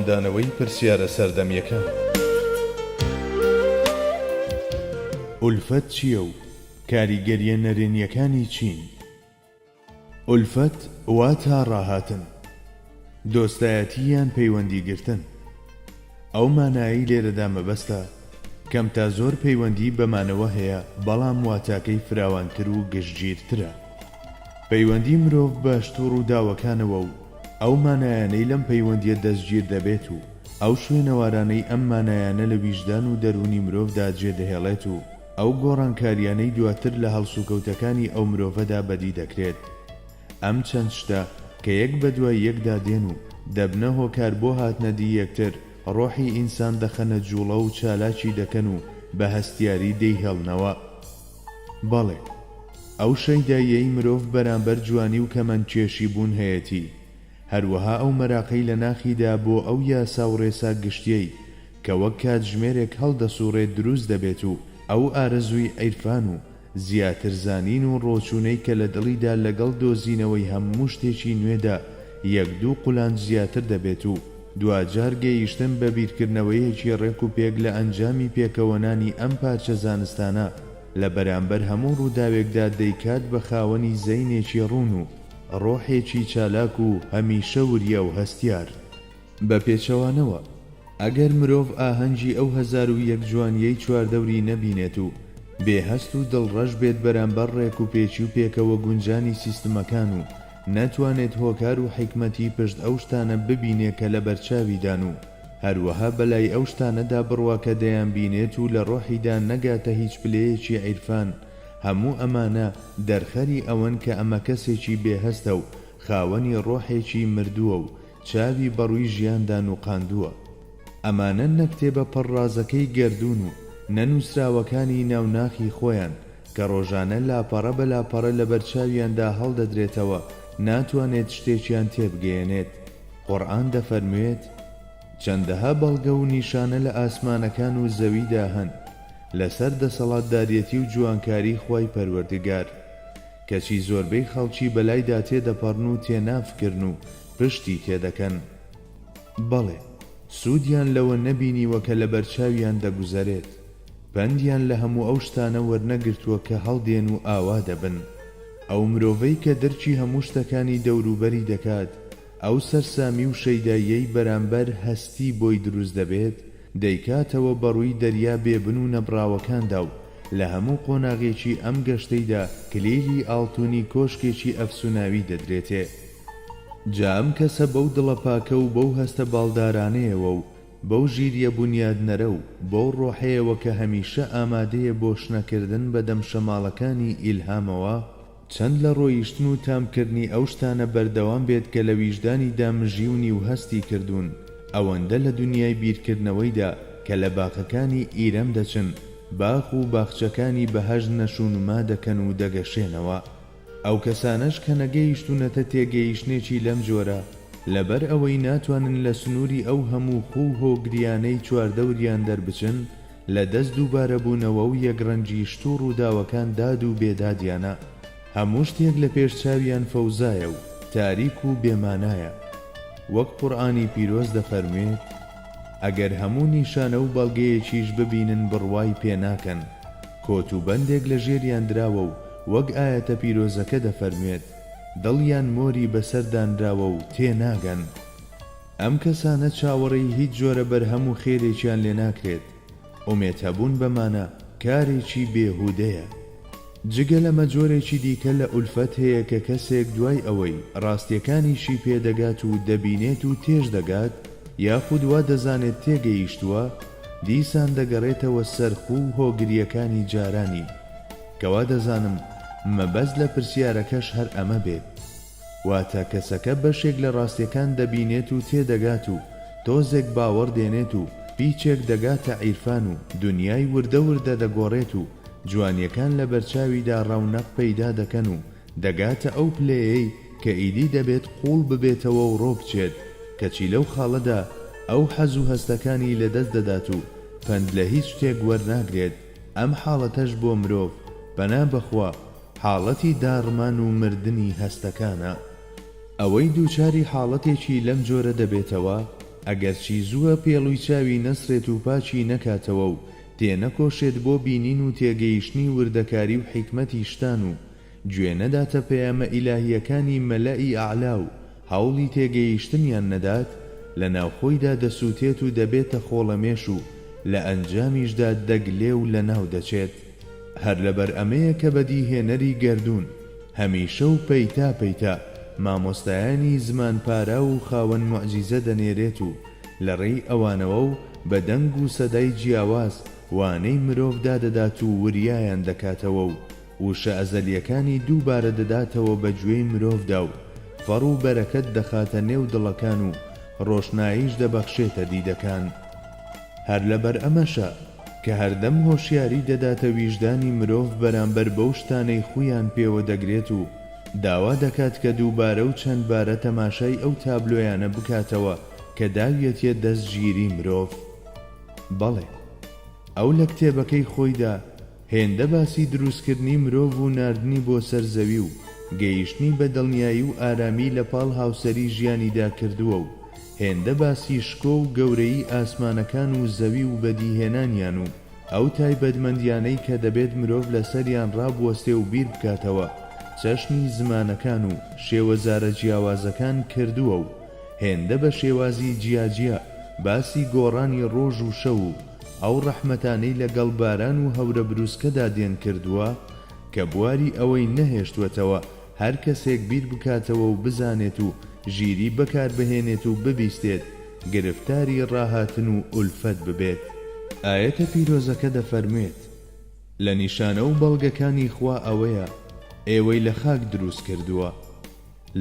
ڕەوەندانەوەی پرسیارە سەردەمیەکان. ئولفەت چییە و کاریگەریە نەرێنیەکانی چین؟ ئولفەت واتە ڕاهاتن، دۆستایەتی یان پەیوەندیگرتن. ئەو مانایی لێرەدا مەبەستە کەم تا زۆر پەیوەندی بەمانەوە هەیە، بەڵام واتاکەی فراوانتر و گشتگیرترە. پەیوەندی مرۆڤ بە شتوڕ و داوەکانەوە و ئەو مانایانەی لەم پەیوەندیە دەستگیر دەبێت و ئەو شوێنەوارانەی ئەم مانایانە لە ویژدان و دەرونی مرۆڤدا جێدەهێڵێت و ئەو گۆڕانکاریانەی دواتر لە هەڵسوکەوتەکانی ئەو مرۆڤەدا بەدی دەکرێت. ئەم چەند شتە کە یەک بە دوای یەکدا دێن و دەبنە هۆکار بۆ هاتنەدی یەکتر، ڕۆحی ئینسان دەخەنە جوڵە و چالاکی دەکەن و بە هەستیاری دەیهێڵنەوە. بەڵێ، ئەو شەیداییەی مرۆڤ بەرامبەر جوانی و کەمەندکێشی بوون هەیەتی، هەروەها ئەو مەراقەی لە ناخیدا بۆ ئەو یاسا و ڕێسا گشتیەی کە وەک کاتژمێرێک هەڵدەسوڕێت دروست دەبێت و ئەو ئارەزووی عیرفان و زیاتر زانین و ڕۆچوونەی کە لە دڵیدا لەگەڵ دۆزینەوەی هەموو شتێکی نوێدا یەک دوو قولان زیاتر دەبێت و دوجار گەیشتن بە بیرکردنەوەیەکی ڕێک و پێک لە ئەنجامی پێکەوەنانی ئەم پارچە زانستانە لە بەرامبەر هەموو ڕووداوێکدا دەیکات بە خاوەنی زەینێکی ڕوون و ڕۆحێکی چالاک و هەمیشە وریە و هەستیار. بە پێچەوانەوە ئەگەر مرۆڤ ئاهەنگی ئەو 1001 جوانیەی چواردەوری نەبینێت و بێهەست و دڵڕەش بێت بەرامبەر ڕێک و پێچی و پێکەوە گونجانی سیستمەکان و نەتوانێت هۆکار و حیکمەتی پشت ئەو شتانە ببینێت کە لە بەرچاویدان و هەروەها بەلای ئەو شتانەدا بڕواکە دەیان بینێت و لە ڕۆحیدا نەگاتە هیچ پلەیەکی عیرفان، هەموو ئەمانە دەرخەری ئەوەن کە ئەمە کەسێکی بێهەستە و خاوەنی ڕۆحێکی مردووە و چاوی بەڕووی ژیاندا نوقاندووە. ئەمانە نەکتێبە پەڕازەکەی گەردوون و نەنووسراوەکانی ناوناخی خۆیان کە ڕۆژانە لاپەڕە بە لاپەڕە لە بەرچاویاندا هەڵدەدرێتەوە، ناتوانێت شتێکیان تێبگەێنێت. قورئان دەفەرموێت چەندەها بەڵگە و نیشانە لە ئاسمانەکان و زەویدا هەن لەسەر دەسەڵاتدارەتی و جوانکاری خوای پەروەردگار، کەچی زۆربەی خەڵکی بەلایدا تێدەپەڕن و تێنافکردن و پشتی تێدەکەن. بەڵێ، سوودیان لەوە نەبینیوە کە لە بەرچاویان دەگوزەرێت، پەندیان لە هەموو ئەو شتانە وەرنەگرتووە کە هەڵدێن و ئاوا دەبن. ئەو مرۆڤەی کە دەرچی هەموو شتەکانی دەوروبەری دەکات، ئەو سەرسامی و شەیداییەی بەرامبەر هەستی بۆی دروست دەبێت، دەیکاتەوە بەڕووی دەریا بێبن و نەبراوەکاندا و لە هەموو قۆناغێکی ئەم گەشتەیدا کلێری ئاڵتوونی کۆشکێکی ئەفسوناوی دەدرێتێ. جا ئەم کەسە بەو دڵە پاکە و بەو هەستە باڵدارانەیەوە و بەو ژیریە بونیادنەرە و بەو ڕۆحەیەوە کە هەمیشە ئامادەیە بۆ شنەکردن بە دەم شەماڵەکانی ئیلهامەوە، چەند لە ڕۆیشتن و تامکردنی ئەو شتانە بەردەوام بێت کە لە ویژدانیدا مژیونی و هەستی کردوون، ئەوەندە لە دنیای بیرکردنەوەیدا کە لە باخەکانی ئیرەم دەچن، باخ و باخچەکانی بەهەژ نەشونما دەکەن و دەگەشێنەوە. ئەو کەسانەش کە نەگەیشتونەتە تێگەیشتنێکی لەم جۆرە لەبەر ئەوەی ناتوانن لە سنووری ئەو هەموو خوو هۆگریانەی چواردەوریان دەربچن، لە دەست دووبارە بوونەوە و یەکڕەنجیشت و ڕووداوەکان داد و بێدادیانە. هەموو شتێک لە پێشچاویان فەوزایە و تاریک و بێمانایە. وەک قورئانی پیرۆز دەفەرموێت ئەگەر هەموو نیشانە و بەڵگەیەکیش ببینن بڕوای پێناکەن، کۆت و بەندێک لە ژێریان دراوە و وەک ئایەتە پیرۆزەکە دەفەرموێت دڵیان مۆری بەسەردانراوە و تێناگەن. ئەم کەسانە چاوەڕێی هیچ جۆرە بەرهەم و خێرێکیان لێ ناکرێت. ئومێد هەبوون بەمانە کارێکی بێهودەیە. جگە لەمە جۆرێکی دیکە لە ئولفەت هەیە کە کەسێک دوای ئەوەی ڕاستیەکانیشی پێدەگات و دەبینێت و تێژ دەگات، یاخود وا دەزانێت تێگەیشتووە، دیسان دەگەڕێتەوە سەرخوو و هۆگریەکانی جارانی، کەوا دەزانم مەبەست لە پرسیارەکەش هەر ئەمە بێت. واتە کەسەکە بەشێک لە ڕاستیەکان دەبینێت و تێدەگات و تۆزێک باوەڕ دێنێت و پیچێک دەگاتە عیرفان و دنیای وردە وردە دەگۆڕێت و جوانیەکان لە بەرچاویدا ڕەونەق پەیدا دەکەن و دەگاتە ئەو پلەیەی کە ئیدی دەبێت قوڵ ببێتەوە و ڕۆ بچێت، کەچی لەو خاڵەدا ئەو حەز و هەستەکانی لەدەست دەدات و پند لە هیچ شتێک وەرناگرێت. ئەم حاڵەتەش بۆ مرۆڤ بەنا بەخوا حاڵەتی داڕمان و مردنی هەستەکانە. ئەوەی دووچاری حاڵەتێکی لەم جۆرە دەبێتەوە ئەگەرچی زووە پێڵووی چاوی نەسرێت و پاچی نەکاتەوە و تێنەکۆشێت بۆ بینین و تێگەیشتنی وردەکاری و حیکمەتی شتان و گوێ نەداتە پەیامە ئیلاهیەکانی مەلای ئەعلا و هەوڵی تێگەیشتنیان نەدات، لە ناوخۆیدا دەسووتێت و دەبێتە خۆڵەمێش و لە ئەنجامیشدا دەگلێ و لە ناو دەچێت. هەر لەبەر ئەمەیە کە بەدیهێنەری گەردوون هەمیشە و پەیتا پەیتا مامۆستایانی زمانپارا و خاوەن موعجیزە دەنێرێت و لە ڕێی ئەوانەوە و بە دەنگ و سەدای جیاواز وانەی مرۆڤ دادەدات و وریایان دەکاتەوە و وشە ئەزەلیەکانی دووبارە دەداتەوە بە گوێی مرۆڤدا و فەڕ و بەرەکەت دەخاتە نێو دڵەکان و ڕۆشناییش دەبەخشێتە دیدەکان. هەر لەبەر ئەمەشە کە هەردەم هۆشیاری دەداتە ویژدانی مرۆڤ بەرامبەر بەو شتانەی خویان پێوە دەگرێت و داوا دەکات کە دووبارە و چەند بارە تەماشای ئەو تابلۆیانە بکاتەوە کە داویەتیە دەستگیری مرۆڤ. بەڵێ، ئەو لە کتێبەکەی خۆیدا هێندە باسی دروستکردنی مرۆڤ و ناردنی بۆ سەر زەوی و گەیشتنی بە دڵنیایی و ئارامی لە پاڵ هاوسەری ژیانیدا کردووە و هێندە باسی شکۆ و گەورەی ئاسمانەکان و زەوی و بەدیهێنانیان و ئەو تایبەتمەندیانەی کە دەبێت مرۆڤ لەسەریان ڕابوەستێ و بیر بکاتەوە چەشنی زمانەکان و شێوەزارە جیاوازەکان کردووە و هێندە بە شێوازی جیاجیا باسی گۆڕانی ڕۆژ و شەو و ئەو ڕەحمەتانەی لەگەڵ باران و هەورە بروسکەدا دێن کردووە کە بواری ئەوەی نەهێشتوەتەوە هەر کەسێک بیر بکاتەوە و بزانێت و ژیری بەکار بهێنێت و ببیستێت گرفتاری ڕاهاتن و ئولفەت ببێت. ئایەتە پیرۆزەکە دەفەرمێت: لە نیشانە و بەڵگەکانی خوا ئەوەیە ئێوەی لە خاک دروست کردووە،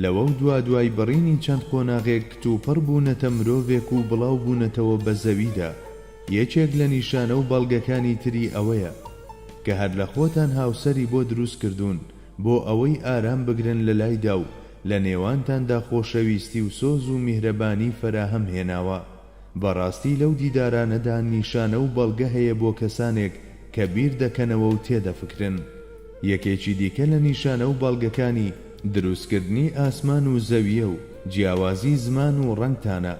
لەوە و دوای بڕینی چەند قۆناغێک کتوپڕ بوونەتە مرۆڤێک و بڵاو بوونەتەوە بە زەویدا. یەکێک لە نیشانە و بەڵگەکانی تری ئەوەیە کە هەر لە خۆتان هاوسەری بۆ دروست کردوون بۆ ئەوەی ئارام بگرن لە لایدا و لە نێوانتاندا خۆشەویستی و سۆز و میهرەبانی فەراهەم هێناوە. بەڕاستی لەو دیدارانەدا نیشانە و بەڵگە هەیە بۆ کەسانێک کە بیر دەکەنەوە و تێدەفکرن. یەکێکی دیکە لە نیشانە و بەڵگەکانی دروستکردنی ئاسمان و زەویە و جیاوازی زمان و ڕەنگتانە.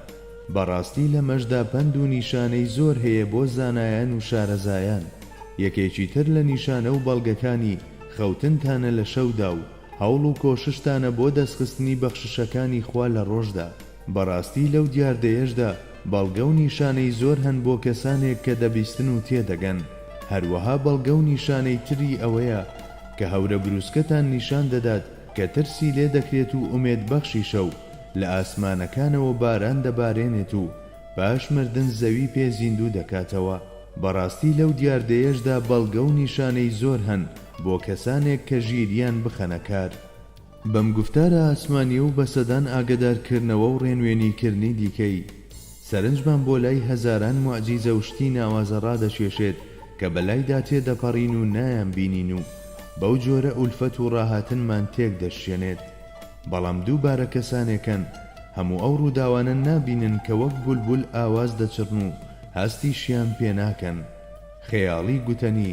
بەڕاستی لە مەشدا پەند و نیشانەی زۆر هەیە بۆ زانایان و شارەزایان. یەکێکی تر لە نیشانە و بەڵگەکانی خەوتنتانە لە شەودا و هەوڵ و کۆششتانە بۆ دەستخستنی بەخششەکانی خوا لە ڕۆژدا. بەڕاستی لەو دیاردەیەشدا بەڵگە و نیشانەی زۆر هەن بۆ کەسانێک کە دەبیستن و تێدەگەن. هەروەها بەڵگە و نیشانەی تری ئەوەیە کە هەورە بروسکەتان نیشان دەدات کە ترسی لێ دەکرێت و ئومێدبەخشی شەو لە ئاسمانەکانەوە باران دەبارێنێت و باش مردن زەوی پێ زیندوو دەکاتەوە. بەڕاستی لەو دیاردەیەشدا بەڵگە و نیشانەی زۆر هەن بۆ کەسانێک کە ژیریان بخەنە کار. بەم گفتارە ئاسمانی و بەسەدان ئاگدارکردنەوە و ڕێنوێنیکردنی دیکەی سەرنجمان بۆ لای هەزاران موعجیزە و شتی ناوازە ڕادەشێشێت کە بەلایدا تێدەپەڕین و نایان بینین و بەو جۆرە ئولفەت و ڕاهاتنمان تێک دەشێنێت. بەڵام دووبارە کەسانێکن هەموو ئەو ڕووداوانە نابینن کە وەک بولبول ئاواز دەچڕن و هەستی شیان پێناکەن. خەیاڵی گوتەنی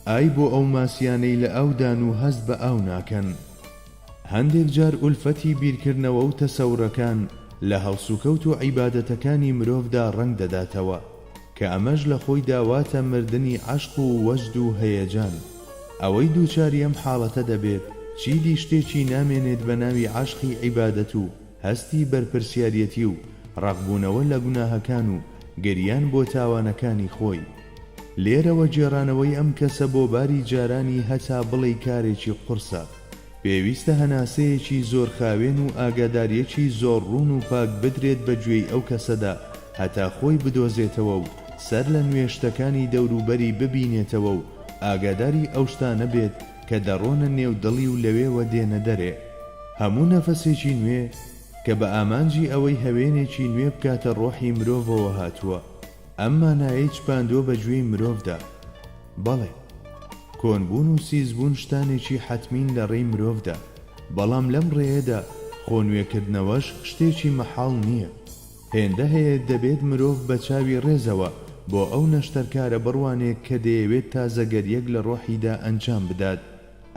ئای بۆ ئەو ماسیانەی لە ئەودان و هەست بە ئاو ناکەن. هەندێک جار ئولفەتی بیرکردنەوە و تەسەورەکان لە هەڵسوکەوت و عیبادەتەکانی مرۆڤدا ڕەنگ دەداتەوە کە ئەمەش لە خۆی داواتە مردنی عەشق و وەجد و هەیەجان. ئەوەی دووچاری ئەم حاڵەتە دەبێت چیدی شتێکی نامێنێت بە ناوی عەشقی عیبادەت و هەستی بەرپرسیارەتی و ڕەقبوونەوە لە گوناهەکان و گریان بۆ تاوانەکانی خۆی. لێرەوە جێڕانەوەی ئەم کەسە بۆ باری جارانی هەتا بڵێ کارێکی قورسە. پێویستە هەناسەیەکی زۆر خاوێن و ئاگاداریەکی زۆر ڕوون و پاک بدرێت بە گوێی ئەو کەسەدا هەتا خۆی بدۆزێتەوە و سەر لە نوێشتەکانی دەوروبەری ببینێتەوە و ئاگاداری ئەو شتانە بێت کە دەڕۆنە نێو دڵی و لەوێوە دێنە دەرێ. هەموو نەفەسێکی نوێ کە بە ئامانجی ئەوەی هەوێنێکی نوێ بکاتە ڕۆحی مرۆڤەوە هاتووە. ئەمما نایەی چپاندۆ بە گوێی مرۆڤدا. بەڵێ، کۆنبوون و سیزبوون شتانێکی حەتمین لە ڕێی مرۆڤدا، بەڵام لەم ڕێیەدا خۆنوێکردنەوەش شتێکی مەحاڵ نییە. هێندە هەیە دەبێت مرۆڤ بە چاوی ڕێزەوە بۆ ئەو نەشتەرکارە بڕوانێک کە دەیەوێت تازەگەریەک لە ڕۆحیدا ئەنجام بدات.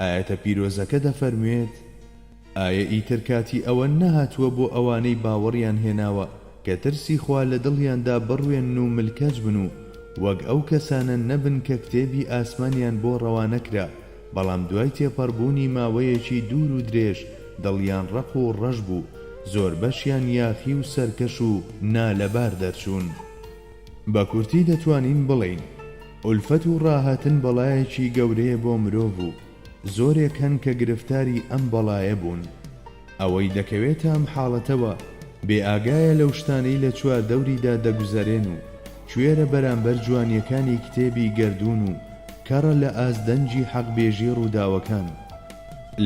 ئایەتە پیرۆزەکە دەفەرموێت: ئایا ئیتر کاتی ئەوە نەهاتووە بۆ ئەوانەی باوەڕیان هێناوە کە ترسی خوا لە دڵیاندا بڕوێن و ملکەج بن و وەک ئەو کەسانە نەبن کە کتێبی ئاسمانیان بۆ ڕەوانەکرا بەڵام دوای تێپەڕبوونی ماوەیەکی دوور و درێژ دڵیان ڕق و ڕەش بوو، زۆر بەشیان یاخی و سەرکەش و نالەبار دەرچوون. بە کورتی دەتوانین بڵێین ئولفەت و ڕاهاتن بەڵایەکی گەورەیە بۆ مرۆڤ و زۆرێک هەن کە گرفتاری ئەم بەڵایە بوون. ئەوەی دەکەوێتە ئەم حاڵەتەوە بێئاگایە لەو شتانەی لە چواردەوریدا دەگوزارێن و کوێرە بەرامبەر جوانیەکانی کتێبی گەردوون و کەڕە لە ئازدەنجی حەقبێژی ڕووداوەکان.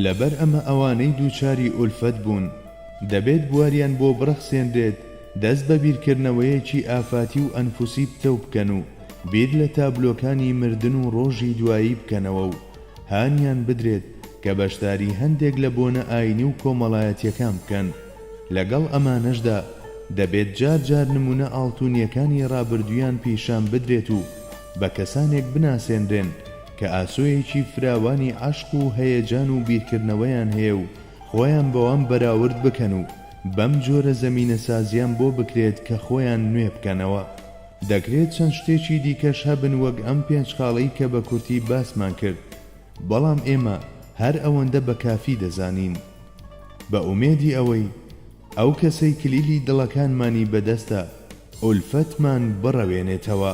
لەبەر ئەمە ئەوانەی دووچاری ئولفەت بوون دەبێت بواریان بۆ بڕەخسێنرێت دەست بە بیرکردنەوەیەکی ئافاتی و ئەنفوسی پتەو بکەن و بیر لە تابلۆکانی مردن و ڕۆژی دوایی بکەنەوە و هانیان بدرێت کە بەشداری هەندێک لە بۆنە ئاینی و کۆمەڵایەتیەکان بکەن. لەگەڵ ئەمانەشدا دەبێت جار جار نمونە ئاڵتونیەکانی ڕابردوویان پیشان بدرێت و بە کەسانێک بناسێنرێن کە ئاسۆیەکی فراوانی عەشق و هەیەجان و بیرکردنەوەیان هەیە و خۆیان بەوان بەراورد بکەن و بەم جۆرە زەمینە سازیان بۆ بکرێت کە خۆیان نوێ بکەنەوە. دەکرێت چەند شتێکی دیکەش هەبن وەک ئەم پێنج خاڵەی کە بە کورتی باسمان کرد، بەڵام ئێمە هەر ئەوەندە بە کافی دەزانین. بە ئومێدی ئەوەی ئەو کەسەی کلیلی دڵەکانمانی بەدەستە ئولفەتمان بڕەوێنێتەوە.